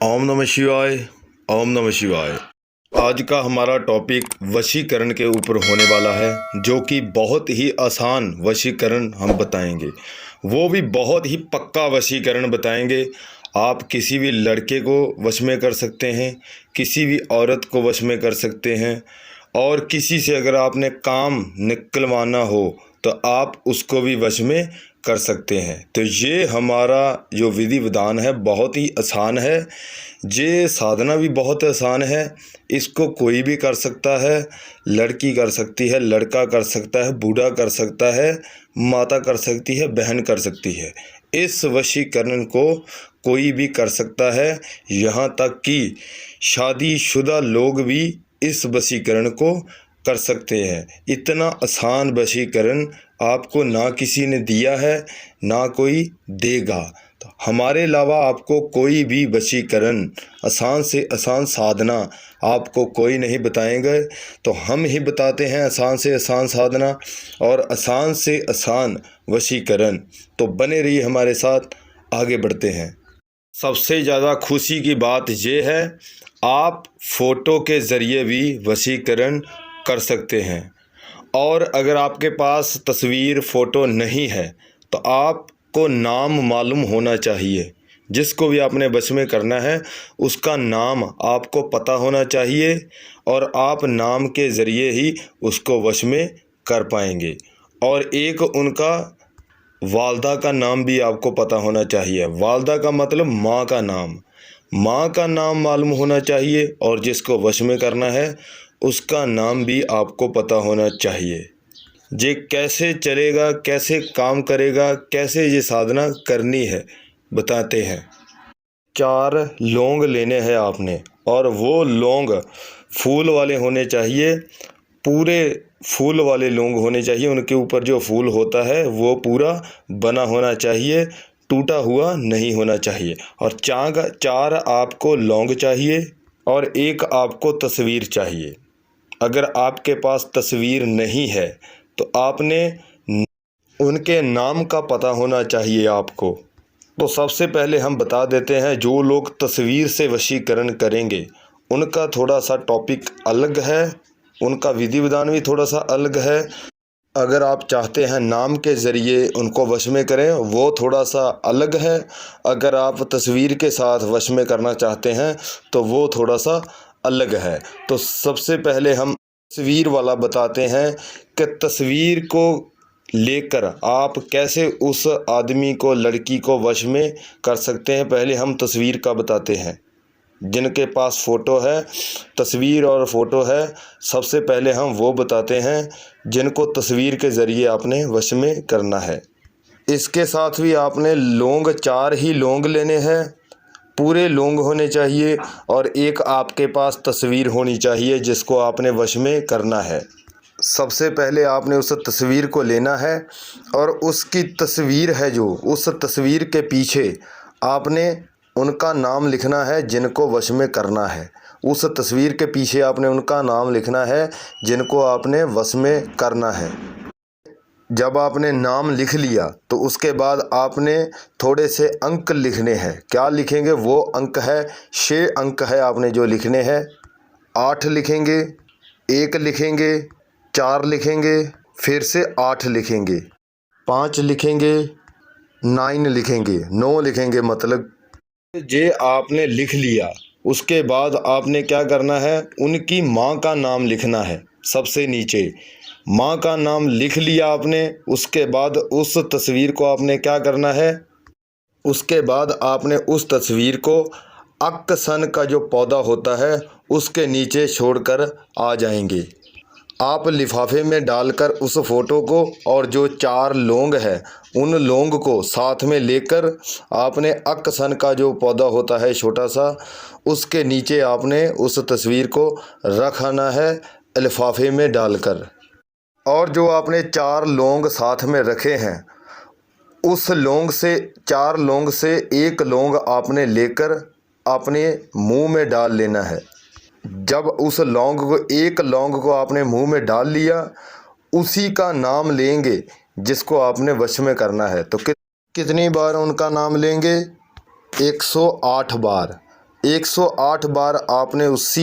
ओम नमः शिवाय। ओम नमः शिवाय। आज का हमारा टॉपिक वशीकरण के ऊपर होने वाला है, जो कि बहुत ही आसान वशीकरण हम बताएंगे। वो भी बहुत ही पक्का वशीकरण बताएंगे। आप किसी भी लड़के को वश में कर सकते हैं, किसी भी औरत को वश में कर सकते हैं, और किसी से अगर आपने काम निकलवाना हो तो आप उसको भी वश में कर सकते हैं। तो ये हमारा जो विधि विधान है बहुत ही आसान है। ये साधना भी बहुत आसान है। इसको कोई भी कर सकता है। लड़की कर सकती है, लड़का कर सकता है, बूढ़ा कर सकता है, माता कर सकती है, बहन कर सकती है। इस वशीकरण को कोई भी कर सकता है। यहाँ तक कि शादीशुदा लोग भी इस वशीकरण को कर सकते हैं। इतना आसान वशीकरण आपको ना किसी ने दिया है, ना कोई देगा। तो हमारे अलावा आपको कोई भी वशीकरण, आसान से आसान साधना आपको कोई नहीं बताएंगे। तो हम ही बताते हैं आसान से आसान साधना और आसान से आसान वशीकरण। तो बने रहिए हमारे साथ, आगे बढ़ते हैं। सबसे ज़्यादा खुशी की बात यह है, आप फ़ोटो के ज़रिए भी वशीकरण कर सकते हैं। और अगर आपके पास तस्वीर फ़ोटो नहीं है तो आपको नाम मालूम होना चाहिए। जिसको भी आपने वश में करना है उसका नाम आपको पता होना चाहिए, और आप नाम के ज़रिए ही उसको वश में कर पाएंगे। और एक उनका वालदा का नाम भी आपको पता होना चाहिए। वालदा का मतलब माँ का नाम। माँ का नाम मालूम होना चाहिए, और जिसको वश में करना है उसका नाम भी आपको पता होना चाहिए। ये कैसे चलेगा, कैसे काम करेगा, कैसे ये साधना करनी है बताते हैं। 4 लौंग लेने हैं आपने, और वो लौंग फूल वाले होने चाहिए। पूरे फूल वाले लौंग होने चाहिए। उनके ऊपर जो फूल होता है वो पूरा बना होना चाहिए, टूटा हुआ नहीं होना चाहिए। और 4 आपको लौंग चाहिए और एक आपको तस्वीर चाहिए। अगर आपके पास तस्वीर नहीं है तो आपने उनके नाम का पता होना चाहिए आपको। तो सबसे पहले हम बता देते हैं, जो लोग तस्वीर से वशीकरण करेंगे उनका थोड़ा सा टॉपिक अलग है, उनका विधि विधान भी थोड़ा सा अलग है। अगर आप चाहते हैं नाम के ज़रिए उनको वश में करें, वो थोड़ा सा अलग है। अगर आप तस्वीर के साथ वश में करना चाहते हैं तो वो थोड़ा सा अलग है। तो सबसे पहले हम तस्वीर वाला बताते हैं कि तस्वीर को लेकर आप कैसे उस आदमी को, लड़की को वश में कर सकते हैं। पहले हम तस्वीर का बताते हैं। जिनके पास फ़ोटो है, तस्वीर और फ़ोटो है, सबसे पहले हम वो बताते हैं जिनको तस्वीर के ज़रिए आपने वश में करना है। इसके साथ भी आपने लौंग 4 ही लौंग लेने हैं, पूरे लौंग होने चाहिए, और एक आपके पास तस्वीर होनी चाहिए जिसको आपने वश में करना है। सबसे पहले आपने उस तस्वीर को लेना है, और उसकी तस्वीर है जो, उस तस्वीर के पीछे आपने उनका नाम लिखना है जिनको वश में करना है। उस तस्वीर के पीछे आपने उनका नाम लिखना है जिनको आपने वश में करना है। जब आपने नाम लिख लिया तो उसके बाद आपने थोड़े से अंक लिखने हैं। क्या लिखेंगे? वो अंक है, 6 अंक है आपने जो लिखने हैं। 8 लिखेंगे, 1 लिखेंगे, 4 लिखेंगे, फिर से 8 लिखेंगे, 5 लिखेंगे, 9 लिखेंगे, 9 लिखेंगे। मतलब ये आपने लिख लिया। उसके बाद आपने क्या करना है, उनकी माँ का नाम लिखना है सबसे नीचे। माँ का नाम लिख लिया आपने। उसके बाद उस तस्वीर को आपने क्या करना है, उसके बाद आपने उस तस्वीर को अक्सन का जो पौधा होता है उसके नीचे छोड़कर आ जाएंगे। आप लिफाफे में डालकर उस फ़ोटो को और जो 4 लौंग है उन लौंग को साथ में लेकर आपने अक्सन का जो पौधा होता है छोटा सा, उसके नीचे आपने उस तस्वीर को रखना है लिफाफे में डालकर। और जो आपने 4 लौंग साथ में रखे हैं, उस लौंग से 4 लौंग से 1 लौंग आपने लेकर अपने मुंह में डाल लेना है। जब उस लौंग को, 1 लौंग को आपने मुंह में डाल लिया, उसी का नाम लेंगे जिसको आपने वश में करना है। तो कितनी बार उनका नाम लेंगे? 108 बार। 108 बार आपने उस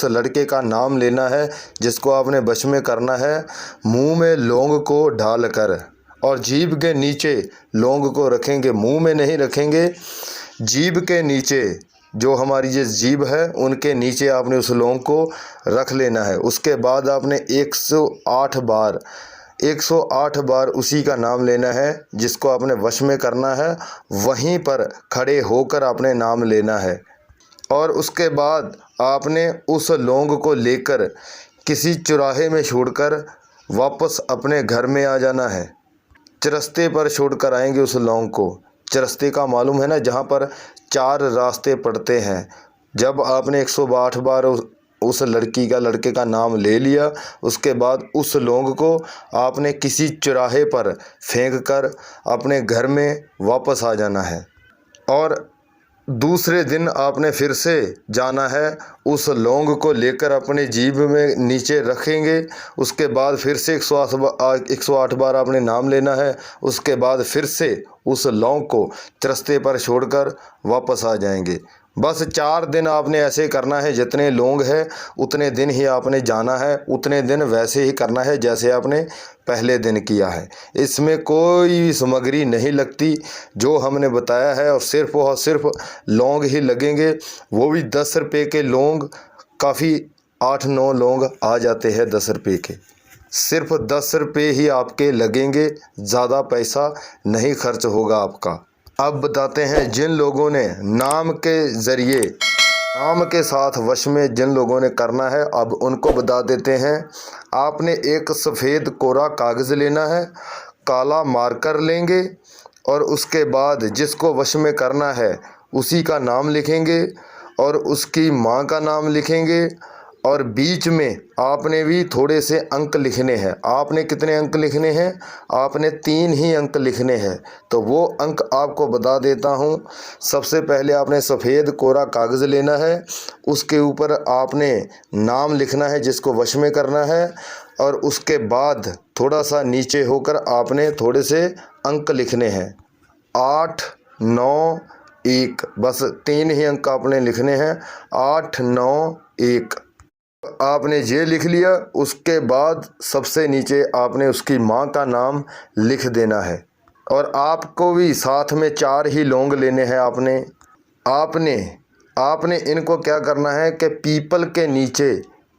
लड़के का नाम लेना है जिसको आपने वश में करना है, मुंह में लौंग को डालकर, और जीभ के नीचे लौंग को रखेंगे, मुंह में नहीं रखेंगे, जीभ के नीचे, जो हमारी ये जीभ है उनके नीचे आपने उस लौंग को रख लेना है। उसके बाद आपने 108 बार उसी का नाम लेना है जिसको आपने वश में करना है, वहीं पर खड़े होकर आपने नाम लेना है। और उसके बाद आपने उस लौंग को लेकर किसी चौराहे में छोड़कर वापस अपने घर में आ जाना है। चरस्ते पर छोड़कर आएंगे उस लौंग को। चरस्ते का मालूम है ना, जहाँ पर 4 रास्ते पड़ते हैं। जब आपने 108 बार उस लड़के का नाम ले लिया, उसके बाद उस लौंग को आपने किसी चौराहे पर फेंक कर अपने घर में वापस आ जाना है। और दूसरे दिन आपने फिर से जाना है, उस लौंग को लेकर अपने जीभ में नीचे रखेंगे। उसके बाद फिर से 108 बार आपने नाम लेना है। उसके बाद फिर से उस लौंग को चरस्ते पर छोड़कर वापस आ जाएंगे। बस 4 दिन आपने ऐसे करना है। जितने लौंग है उतने दिन ही आपने जाना है, उतने दिन वैसे ही करना है जैसे आपने पहले दिन किया है। इसमें कोई सामग्री नहीं लगती, जो हमने बताया है, और सिर्फ लौंग ही लगेंगे। वो भी 10 रुपये के लौंग, काफ़ी 8-9 लौंग आ जाते हैं 10 रुपये के। सिर्फ 10 रुपये ही आपके लगेंगे, ज़्यादा पैसा नहीं खर्च होगा आपका। अब बताते हैं जिन लोगों ने नाम के ज़रिए, नाम के साथ वश में जिन लोगों ने करना है, अब उनको बता देते हैं। आपने एक सफ़ेद कोरा कागज़ लेना है, काला मार्कर लेंगे, और उसके बाद जिसको वश में करना है उसी का नाम लिखेंगे और उसकी माँ का नाम लिखेंगे। और बीच में आपने भी थोड़े से अंक लिखने हैं। आपने कितने अंक लिखने हैं? आपने 3 ही अंक लिखने हैं। तो वो अंक आपको बता देता हूँ। सबसे पहले आपने सफ़ेद कोरा कागज़ लेना है, उसके ऊपर आपने नाम लिखना है जिसको वश में करना है, और उसके बाद थोड़ा सा नीचे होकर आपने थोड़े से अंक लिखने हैं, 8, 9, 1। बस 3 ही अंक आपने लिखने हैं, 8, 9, 1। आपने ये लिख लिया। उसके बाद सबसे नीचे आपने उसकी माँ का नाम लिख देना है। और आपको भी साथ में 4 ही लौंग लेने हैं। आपने इनको क्या करना है कि पीपल के नीचे,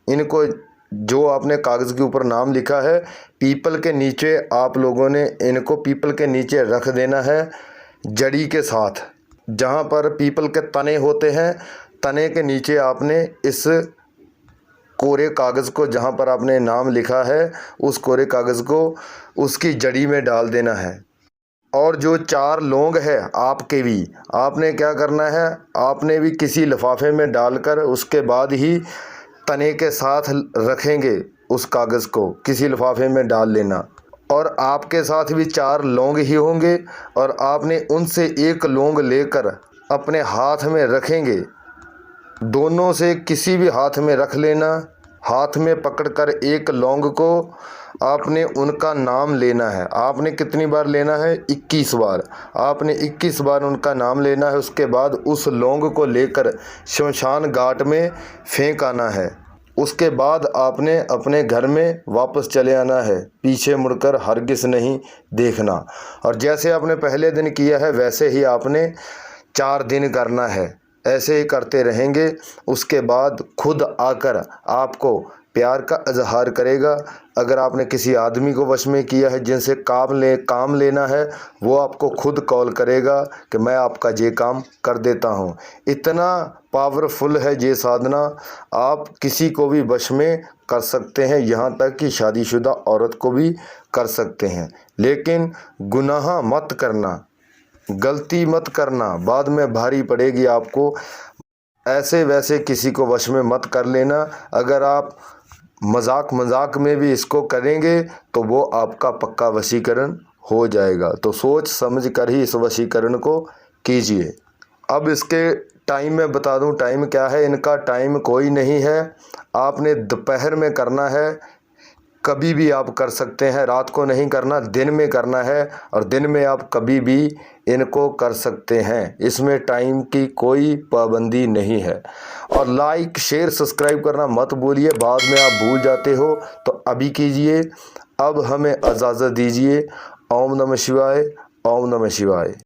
इनको जो आपने कागज़ के ऊपर नाम लिखा है, पीपल के नीचे आप लोगों ने इनको पीपल के नीचे रख देना है, जड़ी के साथ। जहाँ पर पीपल के तने होते हैं, तने के नीचे आपने इस कोरे कागज़ को, जहाँ पर आपने नाम लिखा है, उस कोरे कागज़ को उसकी जड़ी में डाल देना है। और जो 4 लौंग है आपके भी, आपने क्या करना है, आपने भी किसी लिफाफे में डालकर उसके बाद ही तने के साथ रखेंगे। उस कागज़ को किसी लिफाफे में डाल लेना। और आपके साथ भी 4 लौंग ही होंगे, और आपने उनसे 1 लौंग लेकर अपने हाथ में रखेंगे। दोनों से किसी भी हाथ में रख लेना। हाथ में पकड़कर 1 लौंग को आपने उनका नाम लेना है। आपने कितनी बार लेना है? 21 बार। आपने 21 बार उनका नाम लेना है। उसके बाद उस लौंग को लेकर शमशान घाट में फेंक आना है। उसके बाद आपने अपने घर में वापस चले आना है, पीछे मुड़कर हरगिज़ नहीं देखना। और जैसे आपने पहले दिन किया है वैसे ही आपने 4 दिन करना है। ऐसे ही करते रहेंगे। उसके बाद खुद आकर आपको प्यार का इजहार करेगा। अगर आपने किसी आदमी को वश में किया है जिनसे काम लेना है, वो आपको खुद कॉल करेगा कि मैं आपका ये काम कर देता हूँ। इतना पावरफुल है ये साधना, आप किसी को भी वश में कर सकते हैं, यहाँ तक कि शादीशुदा औरत को भी कर सकते हैं। लेकिन गुनाह मत करना, गलती मत करना, बाद में भारी पड़ेगी आपको। ऐसे वैसे किसी को वश में मत कर लेना। अगर आप मजाक में भी इसको करेंगे तो वो आपका पक्का वशीकरण हो जाएगा। तो सोच समझ कर ही इस वशीकरण को कीजिए। अब इसके टाइम में बता दूं, टाइम क्या है इनका? टाइम कोई नहीं है। आपने दोपहर में करना है, कभी भी आप कर सकते हैं। रात को नहीं करना, दिन में करना है। और दिन में आप कभी भी इनको कर सकते हैं। इसमें टाइम की कोई पाबंदी नहीं है। और लाइक शेयर सब्सक्राइब करना मत भूलिए, बाद में आप भूल जाते हो तो अभी कीजिए। अब हमें इजाज़त दीजिए। ओम नमः शिवाय। ओम नमः शिवाय।